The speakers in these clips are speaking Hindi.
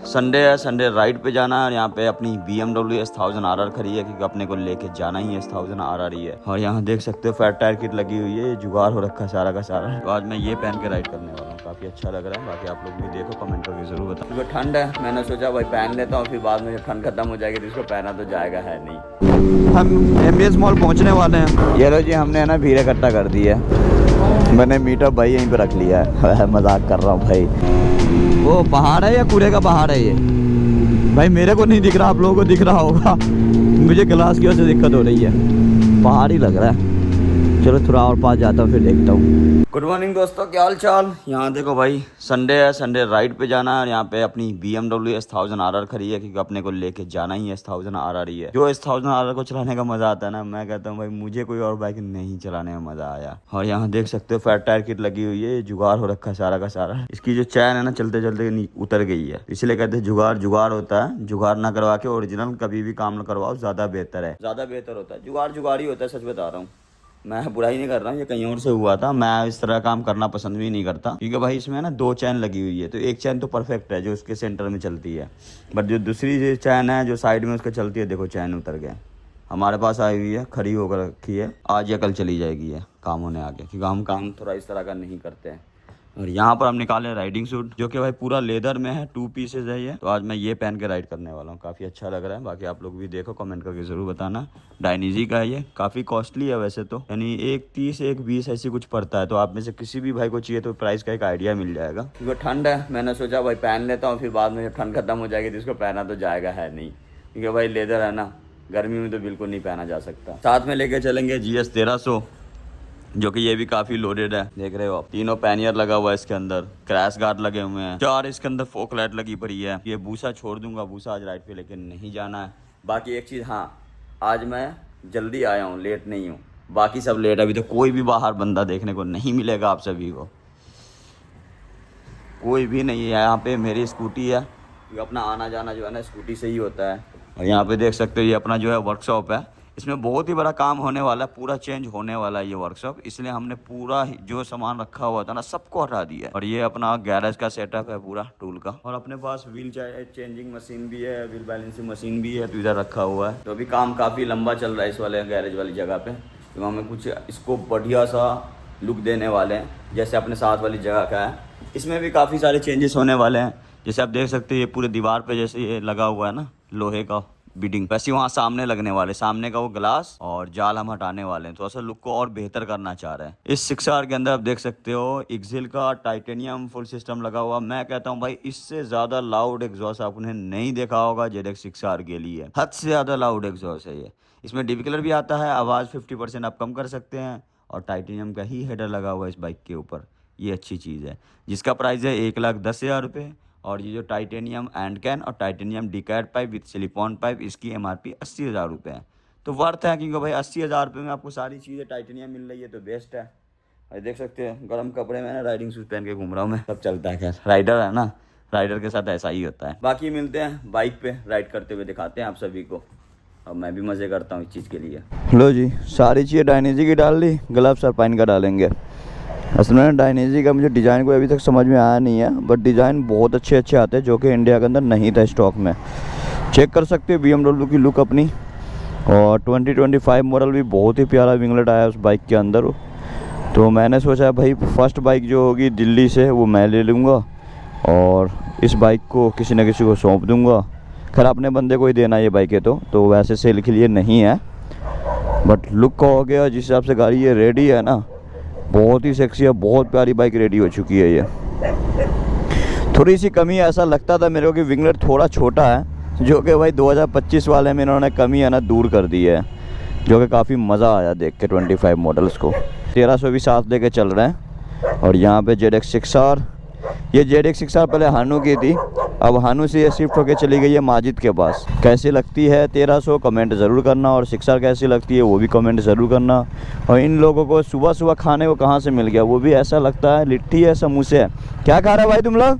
संडे है, संडे राइड पे जाना है और यहाँ पे अपनी BMW S1000 RR खड़ी है क्योंकि अपने को लेके जाना ही S1000 RR ही है। और यहाँ देख सकते हो फैट टायर किट लगी हुई है, जुगाड़ हो रखा है सारा का सारा। तो आज मैं ये पहन के राइड करने वाला हूँ, काफ़ी अच्छा लग रहा है। बाकी आप लोग भी देखो, कमेंट करके जरूर बताओ। क्योंकि ठंड है, मैंने सोचा भाई पहन लेता हूँ, फिर बाद में जब ठंड खत्म हो जाएगी तो इसको पहना तो जाएगा है नहीं। हम MBS मॉल पहुँचने वाले हैं। ये लो जी, हमने है ना भीड़ इकट्ठा कर दी है। मैंने मीटअप भाई यहीं पे रख लिया है। मजाक कर रहा हूँ भाई। वो पहाड़ है या कूड़े का पहाड़ है ये? भाई मेरे को नहीं दिख रहा, आप लोगों को दिख रहा होगा। मुझे ग्लास की वजह से दिक्कत हो रही है, पहाड़ ही लग रहा है। चलो थोड़ा और पास जाता हूँ, फिर देखता हूँ। गुड मॉर्निंग दोस्तों, क्या हाल चाल। यहाँ देखो भाई, संडे है, संडे राइड पे जाना है और यहाँ पे अपनी BMW S1000 RR खड़ी है क्योंकि अपने को लेके जाना ही S1000 RR ही है। जो S1000 RR को चलाने का मजा आता है ना, मैं कहता हूँ भाई मुझे कोई और बाइक नहीं चलाने में मजा आया। और यहाँ देख सकते हो फैट टायर किट लगी हुई है, जुगाड़ हो रखा है सारा का सारा। इसकी जो चैन है ना, चलते चलते उतर गई है, इसलिए कहते हैं जुगाड़ जुगाड़ होता है। जुगाड़ ना करवा के ओरिजिनल कभी भी काम करवाओ, ज्यादा बेहतर है, ज्यादा बेहतर होता है। जुगाड़ जुगाड़ ही होता है, सच बता रहा हूँ। मैं बुराई नहीं कर रहा हूँ, ये कहीं और से हुआ था। मैं इस तरह काम करना पसंद भी नहीं करता क्योंकि भाई इसमें ना 2 चैन लगी हुई है, तो एक चैन तो परफेक्ट है जो उसके सेंटर में चलती है, बट जो दूसरी जो चैन है जो साइड में उसके चलती है, देखो चैन उतर गया। हमारे पास आई हुई है, खड़ी होकर रखी है, आज या कल चली जाएगी ये काम होने आगे, क्योंकि हम काम थोड़ा इस तरह का नहीं करते हैं। और यहाँ पर हम निकाले राइडिंग सूट, जो कि भाई पूरा लेदर में है, 2 पीसेज है ये। तो आज मैं ये पहन के राइड करने वाला हूँ, काफ़ी अच्छा लग रहा है। बाकी आप लोग भी देखो, कमेंट करके ज़रूर बताना। डायनीजी का है ये, काफ़ी कॉस्टली है वैसे तो, यानी 130 120 ऐसी कुछ पड़ता है। तो आप में से किसी भी भाई को चाहिए तो प्राइस का एक आइडिया मिल जाएगा। क्योंकि ठंड है, मैंने सोचा भाई पहन लेता हूँ, फिर बाद में जब ठंड खत्म हो जाएगी तो इसको पहना तो जाएगा है नहीं, क्योंकि भाई लेदर है ना, गर्मी में तो बिल्कुल नहीं पहना जा सकता। साथ में लेके चलेंगे GS 1300, जो कि ये भी काफी लोडेड है, देख रहे हो आप। तीनों पैनियर लगा हुआ है इसके अंदर, क्रैश गार्ड लगे हुए हैं, 4 इसके अंदर फोक लाइट लगी पड़ी है। ये भूसा छोड़ दूंगा, भूसा आज राइड पे लेके नहीं जाना है। बाकी एक चीज़, हाँ आज मैं जल्दी आया हूँ, लेट नहीं हूँ। बाकी सब लेट, अभी तो कोई भी बाहर बंदा देखने को नहीं मिलेगा आप सभी को, कोई भी नहीं है यहाँ पे। मेरी स्कूटी है, क्योंकि अपना आना जाना जो है ना स्कूटी से ही होता है। और यहाँ पे देख सकते हो ये अपना जो है वर्कशॉप है, इसमें बहुत ही बड़ा काम होने वाला है, पूरा चेंज होने वाला है ये वर्कशॉप। इसलिए हमने पूरा जो सामान रखा हुआ था ना सबको हटा दिया। और ये अपना गैरेज का सेटअप है पूरा टूल का। और अपने पास व्हील चेंजिंग मशीन भी है, व्हील बैलेंसिंग मशीन भी है, तो इधर रखा हुआ है। तो अभी काम काफ़ी लंबा चल रहा है इस वाले गैरेज वाली जगह पे, तो हमें कुछ इसको बढ़िया सा लुक देने वाले हैं, जैसे अपने साथ वाली जगह का है। इसमें भी काफ़ी सारे चेंजेस होने वाले हैं। जैसे आप देख सकते हैं ये पूरे दीवार पे जैसे ये लगा हुआ है ना लोहे का बिडिंग, वैसे वहाँ सामने लगने वाले, सामने का वो ग्लास और जाल हम हटाने वाले हैं। थोड़ा सा लुक को और बेहतर करना चाह रहे हैं। इस 6R के अंदर आप देख सकते हो एक्सिल का टाइटेनियम फुल सिस्टम लगा हुआ। मैं कहता हूँ भाई इससे ज़्यादा लाउड एग्जॉस्ट आपने नहीं देखा होगा ZX 6R के लिए, हद से ज़्यादा लाउड एग्जॉस्ट है ये। इसमें DB कलर भी आता है, आवाज़ 50% आप कम कर सकते हैं, और टाइटेनियम का ही हेडर लगा हुआ है इस बाइक के ऊपर। ये अच्छी चीज़ है, जिसका प्राइस है 1,10,000 रुपये। और ये जो टाइटेनियम एंड कैन और टाइटेनियम डिकैड पाइप विद सिलिकॉन पाइप, इसकी MRP 80,000 रुपये है। तो वर्थ है, क्योंकि भाई 80,000 रुपये में आपको सारी चीज़ें टाइटेनियम मिल रही है, तो बेस्ट है। और देख सकते हैं गर्म कपड़े में ना राइडिंग शूज़ पहन के घूम रहा हूँ मैं, सब चलता है। खैर राइडर है ना, राइडर के साथ ऐसा ही होता है। बाकी मिलते हैं बाइक पे राइड करते हुए, दिखाते हैं आप सभी को। और मैं भी मज़े करता हूँ इस चीज़ के लिए। लो जी, सारी चीज़ें डायनीजी की डाल ली, ग्लव्स और पाइन का डालेंगे। असल में डायनीजी का मुझे डिज़ाइन कोई अभी तक समझ में आया नहीं है, बट डिज़ाइन बहुत अच्छे अच्छे आते हैं जो कि इंडिया के अंदर नहीं था स्टॉक में। चेक कर सकते हो BMW की लुक अपनी। और 2025 मॉडल भी बहुत ही प्यारा विंगलेट आया उस बाइक के अंदर। तो मैंने सोचा भाई फर्स्ट बाइक जो होगी दिल्ली से वो मैं ले लूँगा, और इस बाइक को किसी न किसी को सौंप दूँगा। खैर अपने बंदे को ही देना ये बाइक है, तो वैसे सेल के लिए नहीं है, बट लुक का हो गया। जिस हिसाब से गाड़ी ये रेडी है ना, बहुत ही सेक्सी है, बहुत प्यारी बाइक रेडी हो चुकी है ये। थोड़ी सी कमी ऐसा लगता था मेरे को कि विंगलेट थोड़ा छोटा है, जो कि भाई 2025 वाले में इन्होंने कमी है ना दूर कर दी है, जो कि काफ़ी मज़ा आया देख के 25 मॉडल्स को। 1300 भी साथ लेके चल रहे हैं। और यहाँ पे ZX 6R, ये ZX 6R पहले हानू की थी, अब हानू से ये शिफ्ट होकर चली गई है माजिद के पास। कैसी लगती है 1300 कमेंट ज़रूर करना, और 6R कैसी लगती है वो भी कमेंट ज़रूर करना। और इन लोगों को सुबह सुबह खाने को कहाँ से मिल गया, वो भी ऐसा लगता है लिट्टी है समोसे है। क्या खा रहा है भाई तुम लोग?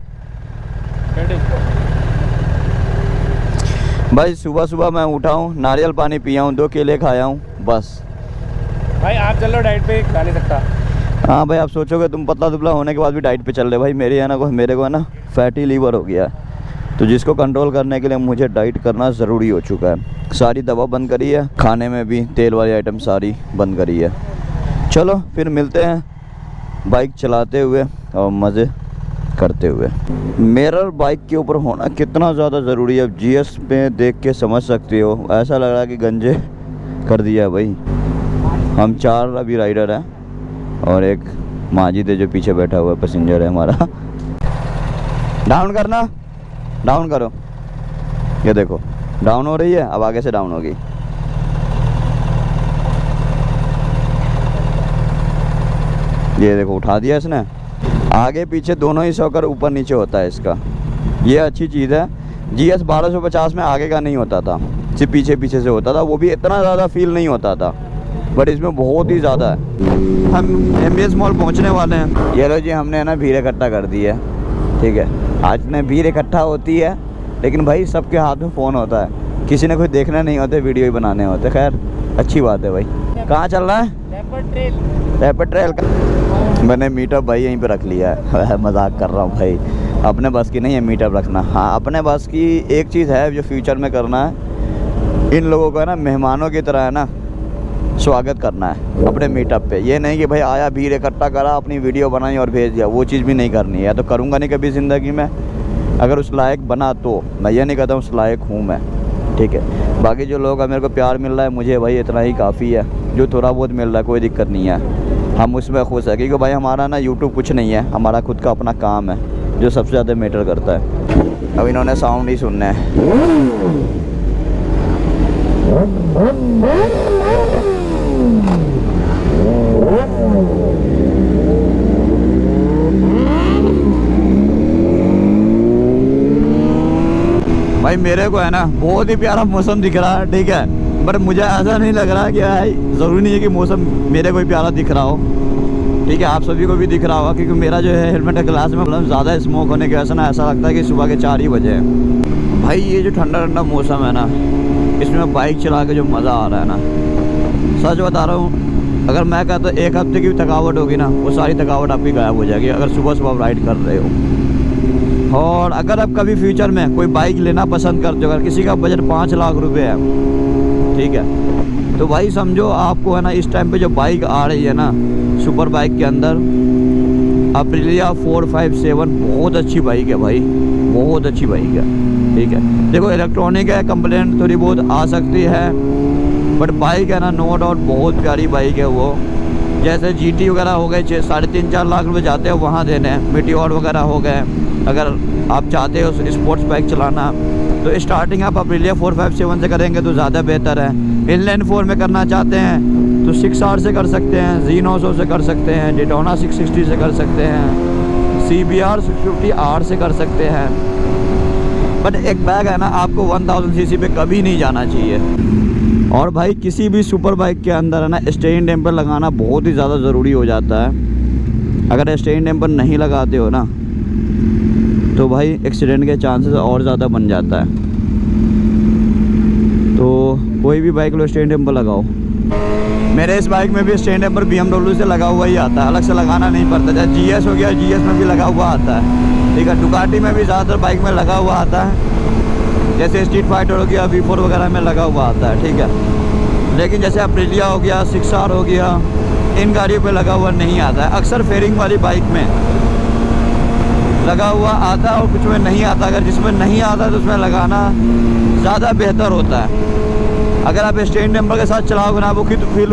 भाई सुबह सुबह मैं उठा हूँ, नारियल पानी पिया हूँ, 2 केले खाया हूँ, बस। भाई आप चलो डाइट पे, खा नहीं सकता। हाँ भाई आप सोचोगे तुम पतला दुबला होने के बाद भी डाइट पे चल रहे, भाई मेरे को है ना फैटी लीवर हो गया। तो जिसको कंट्रोल करने के लिए मुझे डाइट करना ज़रूरी हो चुका है। सारी दवा बंद करी है, खाने में भी तेल वाली आइटम सारी बंद करी है। चलो फिर मिलते हैं बाइक चलाते हुए और मज़े करते हुए। मिरर बाइक के ऊपर होना कितना ज़्यादा ज़रूरी है, अब जीएस पे देख के समझ सकते हो। ऐसा लग रहा है कि गंजे कर दिया है भाई। हम 4 अभी राइडर हैं और एक माजिद है जो पीछे बैठा हुआ पैसेंजर है हमारा। डाउन करना, डाउन करो। ये देखो डाउन हो रही है, अब आगे से डाउन होगी। ये देखो उठा दिया इसने। आगे पीछे दोनों ही सॉकर ऊपर नीचे होता है इसका, ये अच्छी चीज़ है। GS 1250 में आगे का नहीं होता था, सिर्फ पीछे पीछे से होता था, वो भी इतना ज़्यादा फील नहीं होता था, बट इसमें बहुत ही ज़्यादा है। हम MBS मॉल पहुंचने वाले हैं। ये लो जी, हमने है ना भीड़ इकट्ठा कर दी है, ठीक है। आज में भीड़ इकट्ठा होती है, लेकिन भाई सबके हाथ में फ़ोन होता है, किसी ने कुछ देखना नहीं होते, वीडियो ही बनाने होते। खैर अच्छी बात है भाई। कहाँ चल रहा है? रैपिड ट्रेल का मैंने मीटअप भाई यहीं पे रख लिया है। मजाक कर रहा हूँ भाई, अपने बस की नहीं है मीटअप रखना। हाँ, अपने बस की एक चीज़ है जो फ्यूचर में करना है, इन लोगों को है ना मेहमानों की तरह है ना स्वागत करना है अपने मीटअप पे। ये नहीं कि भाई आया भीड़ इकट्ठा करा अपनी वीडियो बनाई और भेज दिया, वो चीज़ भी नहीं करनी है। या तो करूँगा नहीं कभी ज़िंदगी में, अगर उस लायक बना तो। मैं ये नहीं कहता उस लायक हूँ मैं, ठीक है। बाकी जो लोग मेरे को प्यार मिल रहा है मुझे भाई इतना ही काफ़ी है। जो थोड़ा बहुत मिल रहा है कोई दिक्कत नहीं है, हम उसमें खुश है, क्योंकि भाई हमारा ना यूट्यूब कुछ नहीं है, हमारा खुद का अपना काम है जो सबसे ज़्यादा मैटर करता है। अब इन्होंने साउंड ही सुनना है। भाई मेरे को है ना बहुत ही प्यारा मौसम दिख रहा है, ठीक है, बट मुझे ऐसा नहीं लग रहा कि भाई ज़रूरी नहीं है कि मौसम मेरे को ही प्यारा दिख रहा हो, ठीक है, आप सभी को भी दिख रहा होगा। क्योंकि मेरा जो है हेलमेट का ग्लास में मतलब ज़्यादा स्मोक होने की वजह से ना ऐसा लगता है कि सुबह के 4 ही बजे हैं। भाई ये जो ठंडा ठंडा मौसम है ना, इसमें बाइक चला के जो मज़ा आ रहा है ना, सच बता रहा हूँ, अगर मैं कहता तो 1 हफ्ते की भी थकावट होगी ना, वो सारी थकावट आपकी गायब हो जाएगी अगर सुबह सुबह राइड कर रहे हो। और अगर आप कभी फ्यूचर में कोई बाइक लेना पसंद करते हो, अगर किसी का बजट 5 लाख रुपए है, ठीक है, तो भाई समझो आपको है ना इस टाइम पे जो बाइक आ रही है ना सुपर बाइक के अंदर, अप्रिलिया 457 बहुत अच्छी बाइक है भाई, बहुत अच्छी बाइक है, ठीक है। देखो इलेक्ट्रॉनिक है, कंप्लेंट थोड़ी बहुत आ सकती है, बट बाइक है ना नो डाउट बहुत प्यारी बाइक है वो। जैसे GT वगैरह हो गए 3.5-4 लाख रुपए जाते हैं वहाँ देने, मीटियोर वगैरह हो गए। अगर आप चाहते हो स्पोर्ट्स बाइक चलाना तो स्टार्टिंग आप अप्रिलिया 457 से करेंगे तो ज़्यादा बेहतर है। इनलाइन 4 में करना चाहते हैं तो 6R से कर सकते हैं, Z900 से कर सकते हैं, डेटोना 660 से कर सकते हैं, CBR 650R से कर सकते हैं। बट एक बैग है ना आपको 1000 cc पे कभी नहीं जाना चाहिए। और भाई किसी भी सुपर बाइक के अंदर है ना स्टेयरिंग डैम्पर लगाना बहुत ही ज़्यादा ज़रूरी हो जाता है। अगर स्टेयरिंग डैम्पर नहीं लगाते हो ना तो भाई एक्सीडेंट के चांसेस और ज़्यादा बन जाता है। तो कोई भी बाइक लो स्टेयरिंग डैम्पर लगाओ। मेरे इस बाइक में भी स्टेयरिंग डैम्पर BMW से लगा हुआ ही आता है, अलग से लगाना नहीं पड़ता। जैसे GS हो गया, GS में भी लगा हुआ आता है, ठीक है। डुकाटी में भी ज़्यादातर बाइक में लगा हुआ आता है, जैसे स्ट्रीट फाइटर हो गया, V4 वगैरह में लगा हुआ आता है, ठीक है। लेकिन जैसे अप्रिलिया हो गया, 6R हो गया, इन गाड़ियों पे लगा हुआ नहीं आता है। अक्सर फेयरिंग वाली बाइक में लगा हुआ आता है और कुछ में नहीं आता। अगर जिसमें नहीं आता तो उसमें लगाना ज़्यादा बेहतर होता है। अगर आप स्टेयरिंग डैम्पर के साथ चलाओगे ना, वो खुद फील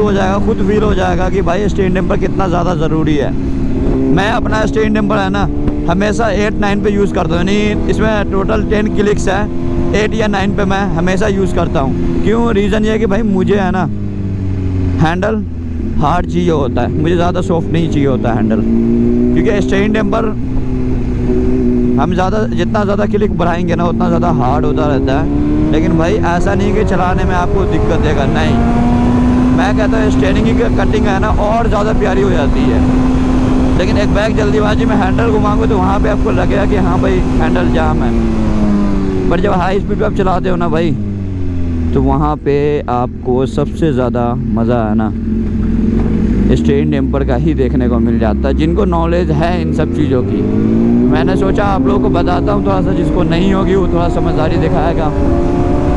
हो जाएगा कि भाई स्टेयरिंग डैम्पर कितना ज़्यादा ज़रूरी है। मैं अपना स्टेयरिंग डैम्पर है ना हमेशा 8-9 पे यूज़ करता हूँ, यानी इसमें टोटल 10 क्लिक्स है, 8 या 9 पे मैं हमेशा यूज़ करता हूँ। क्यों? रीज़न ये है कि भाई मुझे है ना हैंडल हार्ड चाहिए होता है, मुझे ज़्यादा सॉफ्ट नहीं चाहिए होता हैंडल। क्योंकि स्टेयरिंग डैम्पर हम जितना ज़्यादा क्लिक बढ़ाएंगे ना उतना ज़्यादा हार्ड होता रहता है। लेकिन भाई ऐसा नहीं कि चलाने में आपको दिक्कत देगा, नहीं। मैं कहता हूँ स्टेयरिंग की कटिंग है ना और ज़्यादा प्यारी हो जाती है। लेकिन एक बैग जल्दीबाजी में हैंडल घुमाओगे तो वहाँ पे आपको लगेगा कि हाँ भाई हैंडल जाम है। पर जब हाई स्पीड पे आप चलाते हो ना भाई, तो वहाँ पे आपको सबसे ज़्यादा मज़ा है ना स्टेयरिंग डैम्पर का ही देखने को मिल जाता है। जिनको नॉलेज है इन सब चीज़ों की, मैंने सोचा आप लोगों को बताता हूँ थोड़ा सा, जिसको नहीं होगी वो थोड़ा समझदारी दिखाएगा।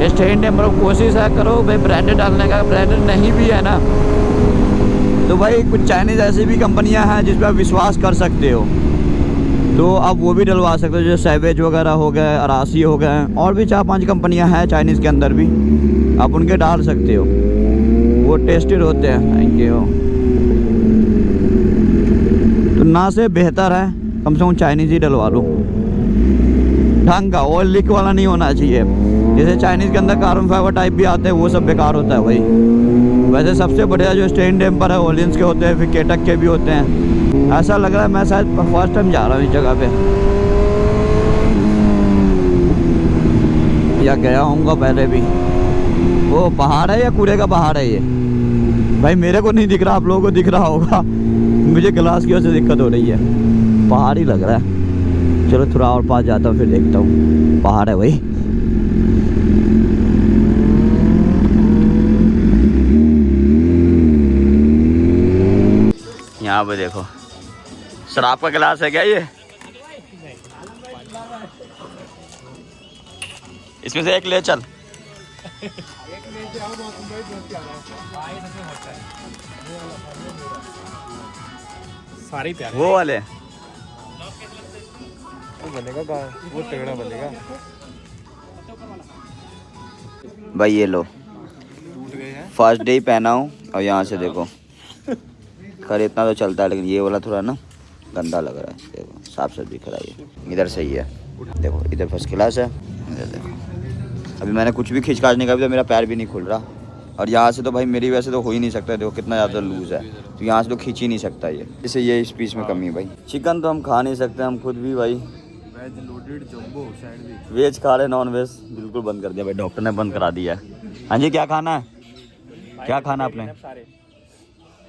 स्टेन टेम्पर कोशिश है करो भाई ब्रांडेड डालने का, ब्रांडेड नहीं भी है ना तो भाई कुछ चाइनीज़ ऐसी भी कंपनियां हैं जिस पर आप विश्वास कर सकते हो, तो आप वो भी डलवा सकते हो, जैसे सैवेज वगैरह हो गए, अरासी हो गए, और भी 4-5 कंपनियां हैं चाइनीज़ के अंदर भी, आप उनके डाल सकते हो, वो टेस्टेड होते हैं। Thank you. तो ना से बेहतर है कम से कम चाइनीज़ ही डलवा लो, ढंग का, ऑयल लीक वाला नहीं होना चाहिए। जैसे चाइनीज़ के अंदर कार्बन फाइबर टाइप भी आते हैं, वो सब बेकार होता है भाई। वैसे सबसे बढ़िया जो स्टेन टेम्पर है ओलियंस के होते हैं, फिर केटक के भी होते हैं। ऐसा लग रहा है मैं शायद फर्स्ट टाइम जा रहा हूँ इस जगह पे, या गया होऊंगा पहले भी। वो पहाड़ है या कूड़े का पहाड़ है ये भाई? मेरे को नहीं दिख रहा, आप लोगों को दिख रहा होगा, मुझे ग्लास की वजह से दिक्कत हो रही है। पहाड़ ही लग रहा है। चलो थोड़ा और पास जाता हूँ फिर देखता हूँ। पहाड़ है भाई। यहाँ पे देखो शराब का गिलास है क्या ये? इसमें से एक ले चल। सारे प्यारे वो वाले वो बनेगा, वो तगड़ा बनेगा भाई। ये लो, फर्स्ट डे ही पहना हूँ और यहाँ से देखो, खैर इतना तो चलता है, लेकिन ये वाला थोड़ा ना गंदा लग रहा है। देखो साफ साफ दिख रहा है, ये इधर सही है, देखो इधर फर्स्ट क्लास है, इधर देखो। अभी मैंने कुछ भी खींच काटने का भी तो मेरा पैर भी नहीं खुल रहा, और यहाँ से तो भाई मेरी वैसे तो हो ही नहीं सकता। देखो कितना ज़्यादा लूज़ है, तो यहाँ से तो खींच ही नहीं सकता ये, इससे ये इस पीस में कमी है भाई। चिकन तो हम खा नहीं सकते हम खुद भी भाई, veg loaded jumbo sandwich. Veg खा रहे, नॉन वेज बिल्कुल बंद कर दिया भाई, डॉक्टर ने बंद करा दिया है। हाँ जी, क्या खाना है? क्या खाना आपने? सारे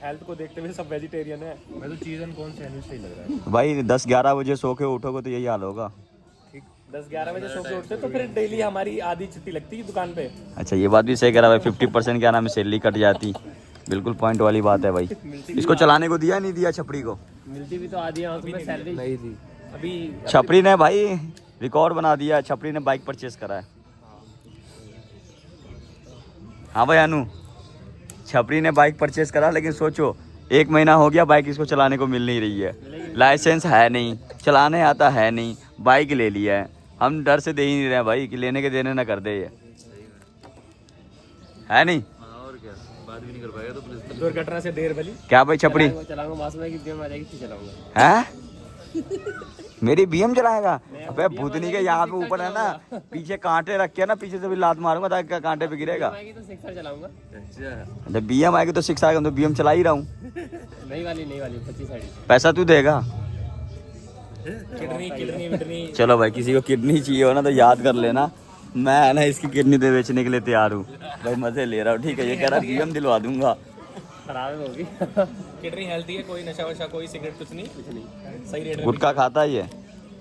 हेल्थ को देखते हुए सब वेजिटेरियन है। मैं तो चीज़न कौन सैंडविच सही लग रहा है भाई 10-11 बजे सो के उठोगे तो यही हाल होगा। 10-11 बजे सो के उठते तो फिर डेली हमारी आधी छुट्टी लगती है दुकान पे। अच्छा ये बात भी सही कह रहा भाई, 50% क्या नाम है सैलरी कट जाती, बिल्कुल पॉइंट वाली बात है भाई। इसको चलाने को दिया नहीं दिया छपरी को? मिलती भी तो आधी में सैलरी नहीं थी अभी। छपरी ने भाई रिकॉर्ड बना दिया, छपरी ने बाइक परचेस करा है। हाँ भाई अनु, छपरी ने बाइक परचेस करा, लेकिन सोचो 1 महीना हो गया बाइक इसको चलाने को मिल नहीं रही है, लाइसेंस है नहीं, चलाने आता है नहीं, बाइक ले लिया है। हम डर से दे ही नहीं रहे भाई कि लेने के देने ना कर दे, ये है नहीं? और क्या बात भी नहीं कर पाएगा तो पुलिस दुर्घटना से देर भली। क्या भाई छपरी चलाऊंगा मासूम की बीएम आ जाएगी फिर चलाऊंगा। है? मेरी बीएम चलाएगा? अबे भूतनी के यहाँ पे ऊपर है ना, पीछे कांटे रखे ना, पीछे से भी लात मारूंगा ताकि कांटे पे गिरेगा। तो 6 चलाऊंगा। जब बीएम आएगी तो 6 आएगा, तो बीएम चला ही रहा हूँ। नई वाली 25 साइड। पैसा तू देगा? किडनी। चलो भाई, किसी को किडनी चाहिए हो ना तो याद कर लेना, मैं है ना इसकी किडनी दे बेचने के लिए तैयार हूँ भाई, मजे ले रहा हूँ। ठीक है, ये कह रहा बीएम दिलवा दूंगा। खराब होगी। किडनी हेल्थी है, कोई नशा वशा कोई सिगरेट कुछ नहीं सही रेट में। गुटखा खाता है ये?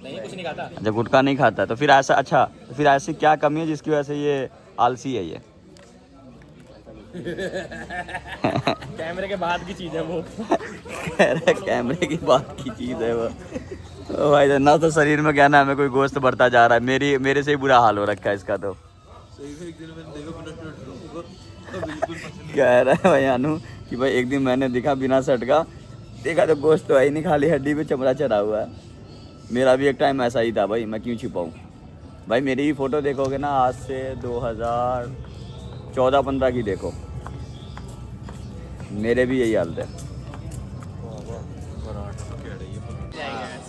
नहीं कुछ नहीं खाता। अच्छा गुटखा नहीं खाता है तो फिर ऐसा, अच्छा तो फिर ऐसी क्या कमी है जिसकी वजह से ये आलसी है ये? कैमरे के बाद की चीज है वो। कैमरे की बात की चीज है वो। ओ भाई ना तो शरीर में क्या ना हमें कोई गोश्त बढ़ता जा रहा है, मेरे से ही बुरा हाल हो रखा है इसका। तो कह रहा है भाई अनु कि भाई एक दिन मैंने देखा बिना शर्ट का, देखा तो गोश्त तो है ही नहीं, खाली हड्डी पे चमड़ा चढ़ा हुआ है। मेरा भी एक टाइम ऐसा ही था भाई, मैं क्यों छिपाऊँ भाई। मेरी ही फ़ोटो देखोगे ना आज से 2014-15 की देखो, मेरे भी यही हालत है।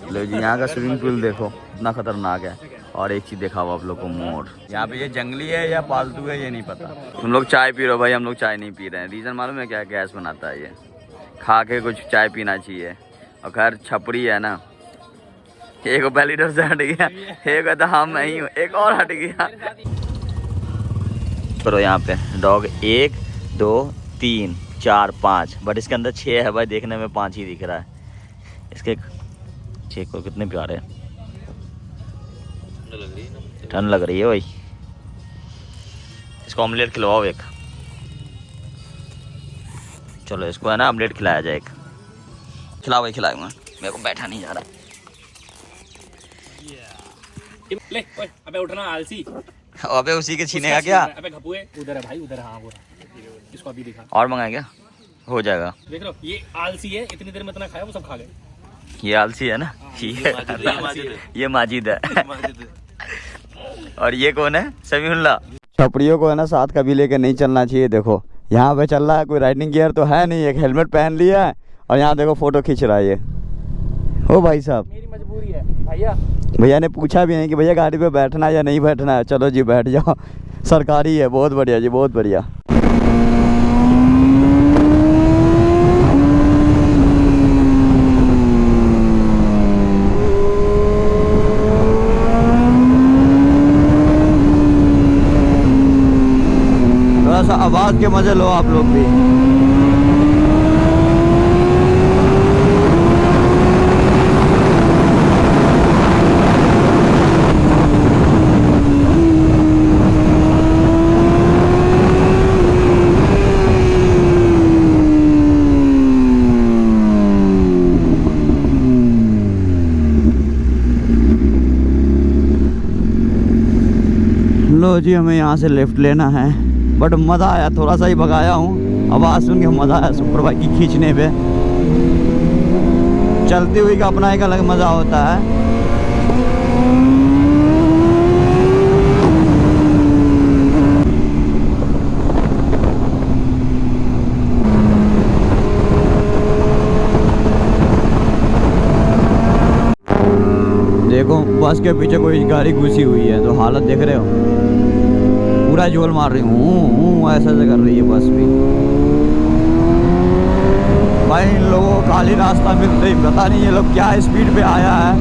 लो जी, यहाँ का स्विमिंग पूल देखो इतना खतरनाक है। और एक चीज़ देखा हुआ आप लोग को, मोर। यहाँ पे ये जंगली है या पालतू है ये नहीं पता। तुम लोग चाय पी रहे हो भाई, हम लोग चाय नहीं पी रहे हैं। रीज़न मालूम है क्या? गैस बनाता है ये, खा के कुछ चाय पीना चाहिए। और खैर छपरी है ना, एक पहली डर से हट गया, एक कहता हाँ मैं ही हूँ, एक और हट गया। करो यहाँ पे डॉग 1 2 3 4 5, बट इसके अंदर 6 है भाई, देखने में 5 ही दिख रहा है। इसके 6 को कितने प्यारे हैं, ठंड लग रही है भाई। इसको ऑमलेट खिलवाओ एक, चलो इसको है ना ऑमलेट खिलाया जाए एक। खिलाओ भाई, खिलाऊंगा, मेरे को बैठा नहीं जा रहा। ले ओए अबे उठना आलसी। अबे उसी के छीनेगा क्या? अबे घपुए उधर है भाई, उधर। हाँ वो इसको अभी दिखा। और मंगाए क्या? हो जाएगा। देख लो ये आलसी है, इतनी देर में इतना खाया वो सब खा गए। ये आलसी है ना? ये माजिद है। और ये कौन है? समीउल्लाह। छपड़ियों को है ना साथ कभी लेके नहीं चलना चाहिए। देखो यहाँ पे चल रहा है, कोई राइडिंग गियर तो है नहीं, एक हेलमेट पहन लिया है और यहाँ देखो फोटो खींच रहा है ये। ओ भाई साहब, मेरी मजबूरी है भैया। भैया ने पूछा भी नहीं कि भैया गाड़ी पे बैठना है या नहीं बैठना है। चलो जी बैठ जाओ, सरकारी है। बहुत बढ़िया जी, बहुत बढ़िया। थोड़ा सा आवाज के मजे लो आप लोग भी। लो जी, हमें यहाँ से लेफ्ट लेना है, बट मज़ा आया। थोड़ा सा ही भगाया हूँ, आवाज़ सुन के मज़ा आया सुपर बाइक की खींचने पे। चलती हुई का अपना एक अलग मज़ा होता है। देखो बस के पीछे कोई गाड़ी घुसी हुई है, तो हालत देख रहे हो, पूरा जोर मार रही हूँ, ऐसा ऐसा कर रही है बस भी। भाई इन लोगों को खाली रास्ता मिलते ही पता नहीं ये लोग क्या स्पीड पे आया है।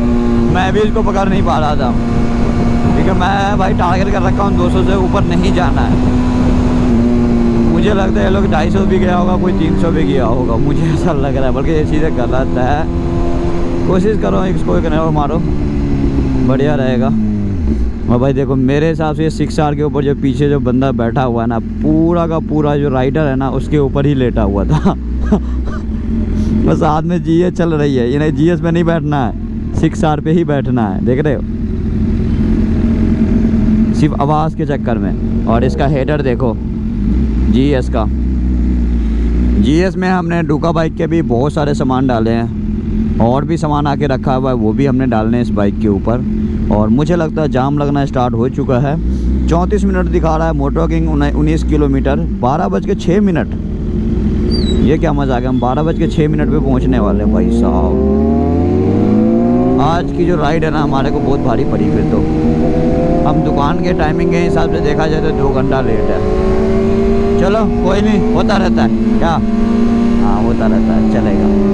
मैं भी इसको पकड़ नहीं पा रहा था, क्योंकि मैं भाई टारगेट कर रखा हूँ 200 से ऊपर नहीं जाना है। मुझे लगता है ये लोग 250 भी गया होगा, कोई 300 भी गया होगा, मुझे ऐसा लग रहा है। बल्कि ये चीज़ें गलत है। कोशिश करो इसको एक मारो, बढ़िया रहेगा। और भाई देखो मेरे हिसाब से 6R के ऊपर जो पीछे जो बंदा बैठा हुआ है ना, पूरा का पूरा जो राइडर है ना उसके ऊपर ही लेटा हुआ था। बस साथ में GS चल रही है, इन्हें GS पे नहीं बैठना है, 6R पे ही बैठना है। देख रहे हो, सिर्फ आवाज़ के चक्कर में। और इसका हेडर देखो GS का। GS में हमने डुका बाइक के भी बहुत सारे सामान डाले हैं, और भी सामान आके रखा हुआ है, वो भी हमने डालने हैं इस बाइक के ऊपर। और मुझे लगता है जाम लगना स्टार्ट हो चुका है। 34 मिनट दिखा रहा है, मोटर किंग 19 किलोमीटर, 12:06। ये क्या मज़ा आ गया, हम 12:06 पे पहुंचने वाले हैं भाई साहब। आज की जो राइड है ना हमारे को बहुत भारी पड़ी। फिर तो हम दुकान के टाइमिंग के हिसाब से देखा जाए तो 2 घंटा लेट है। चलो कोई नहीं, होता रहता है क्या। हाँ होता रहता है, चलेगा।